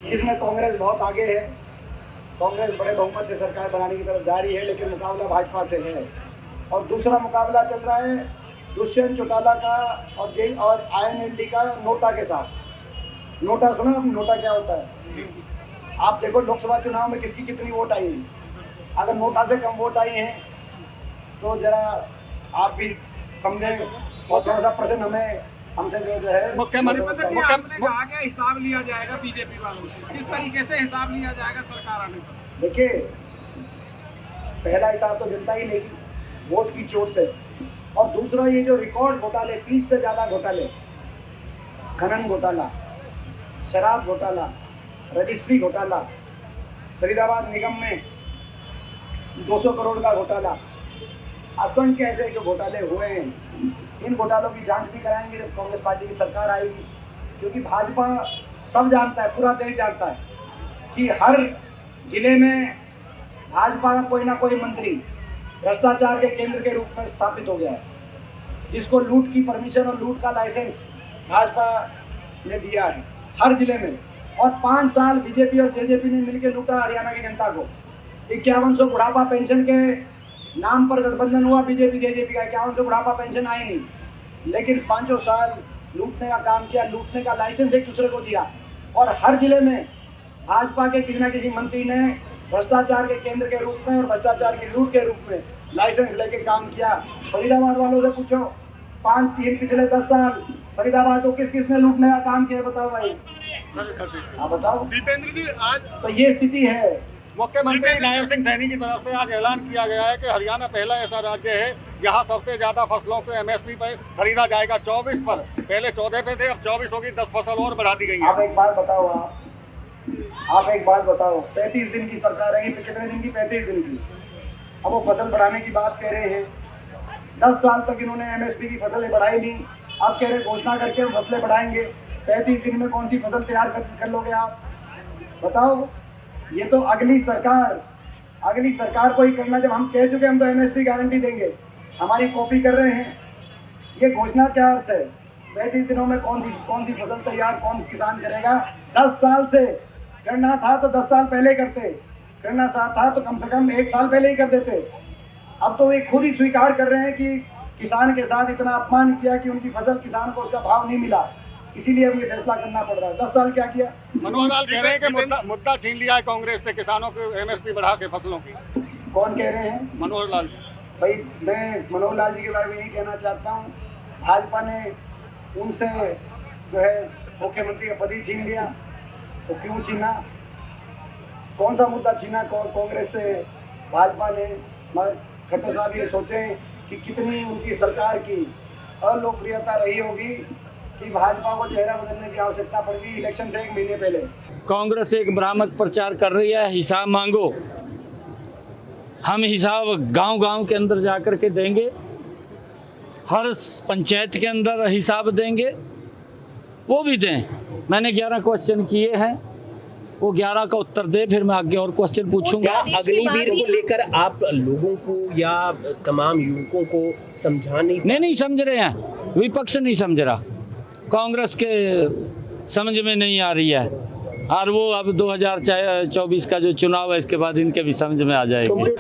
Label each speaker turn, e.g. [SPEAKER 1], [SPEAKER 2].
[SPEAKER 1] इसमें कांग्रेस बहुत आगे है। कांग्रेस बड़े बहुमत से सरकार बनाने की तरफ जा रही है, लेकिन मुकाबला भाजपा से है। और दूसरा मुकाबला चल रहा है दुष्यंत चौटाला का और INLD का नोटा के साथ। नोटा सुना आपने? नोटा क्या होता है? आप देखो लोकसभा चुनाव में किसकी कितनी वोट आई है। अगर नोटा से कम वोट आई हैं तो जरा आप भी समझें और थोड़ा सा प्रश्न हमसे जो है
[SPEAKER 2] मुख्यमंत्री आपने कहा कि हिसाब लिया जाएगा बीजेपी वालों से, किस तरीके से हिसाब लिया जाएगा सरकार आने पर?
[SPEAKER 1] देखिए, पहला हिसाब तो जनता ही लेगी वोट की चोट से। और दूसरा ये जो रिकॉर्ड घोटाले, 30 से ज़्यादा घोटाले, खनन घोटाला, शराब घोटाला, रजिस्ट्री घोटाला, फरीदाबाद निगम में 200 करोड़ का घोटाला, असंख्य ऐसे जो घोटाले हुए हैं, इन घोटालों की जांच भी कराएंगे जब कांग्रेस पार्टी की सरकार आएगी। क्योंकि भाजपा सब जानता है, पूरा देश जानता है कि हर जिले में भाजपा का कोई ना कोई मंत्री भ्रष्टाचार के केंद्र के रूप में स्थापित हो गया है, जिसको लूट की परमिशन और लूट का लाइसेंस भाजपा ने दिया है हर जिले में। और 5 साल बीजेपी और जेजेपी ने मिलकर लूटा हरियाणा की जनता को। 5100 बुढ़ापा पेंशन के नाम पर गठबंधन हुआ बीजेपी जेजेपी का, 5100 बुढ़ापा पेंशन आई नहीं, लेकिन 5 साल लूटने का काम किया, लूटने का लाइसेंस एक दूसरे को दिया। और हर जिले में भाजपा के किसी न किसी मंत्री ने भ्रष्टाचार के केंद्र के रूप में और भ्रष्टाचार की लूट के रूप में लाइसेंस लेके काम किया। फरीदाबाद वालों से पूछो, 5 पिछले 10 साल फरीदाबाद को किस किसने लूटने का काम किया, बताओ भाई। हाँ बताओ
[SPEAKER 2] दीपेंद्र जी, आज
[SPEAKER 1] तो ये स्थिति है।
[SPEAKER 3] मुख्यमंत्री नायब सिंह सैनी की तरफ से आज ऐलान किया गया है कि हरियाणा पहला ऐसा राज्य है जहां सबसे ज्यादा फसलों को MSP पर खरीदा जाएगा। 24 पर, पहले 14 पे थे, अब 24 होगी, 10 फसल और बढ़ा दी गई है।
[SPEAKER 1] आप एक बात बताओ, 35 दिन की सरकार रही, कितने दिन की? 35 दिन की। अब वो फसल बढ़ाने की बात कह रहे हैं। 10 साल तक इन्होंने MSP की फसलें बढ़ाई नहीं, अब कह रहे घोषणा करके हम फसलें बढ़ाएंगे। 35 दिन में कौन सी फसल तैयार कर लोगे आप? बताओ। ये तो अगली सरकार को ही करना। जब हम कह चुके हम तो MSP गारंटी देंगे, हमारी कॉपी कर रहे हैं, ये घोषणा क्या अर्थ है? 35 दिनों में कौन सी फसल तैयार कौन किसान करेगा? 10 साल से करना था तो 10 साल पहले करते, करना था तो कम से कम 1 साल पहले ही कर देते। अब तो वे खुद ही स्वीकार कर रहे हैं कि किसान के साथ इतना अपमान किया कि उनकी फसल किसान को उसका भाव नहीं मिला, इसीलिए अब ये फैसला करना पड़ रहा है। 10 साल क्या किया?
[SPEAKER 3] मनोहर लाल कह रहे हैं कि मुद्दा छीन लिया है कांग्रेस से किसानों को MSP बढ़ा के फसलों की।
[SPEAKER 1] कौन कह रहे हैं?
[SPEAKER 3] मनोहर लाल।
[SPEAKER 1] भाई, मैं मनोहर लाल जी के बारे में यही कहना चाहता हूँ, भाजपा ने उनसे जो है मुख्यमंत्री का पद ही छीन लिया। तो क्यों छीना? कौन सा मुद्दा छीना कांग्रेस से भाजपा ने? मगर खट्टर साहब ये सोचें कि कितनी उनकी सरकार की अलोकप्रियता रही होगी कि भाजपा को चेहरा बदलने की आवश्यकता पड़ गई इलेक्शन से 1 महीने पहले।
[SPEAKER 4] कांग्रेस एक भ्रामक प्रचार कर रही है, हिसाब मांगो। हम हिसाब गांव-गांव के अंदर जाकर के देंगे, हर पंचायत के अंदर हिसाब देंगे, वो भी दें। मैंने 11 क्वेश्चन किए हैं, वो 11 का उत्तर दे, फिर मैं आगे और क्वेश्चन पूछूंगा।
[SPEAKER 5] अग्निवीर को लेकर आप लोगों को या तमाम युवकों को समझाने
[SPEAKER 4] नहीं समझ रहे हैं, विपक्ष नहीं समझ रहा, कांग्रेस के समझ में नहीं आ रही है। और वो अब 2024 का जो चुनाव है, इसके बाद इनके भी समझ में आ जाएगी।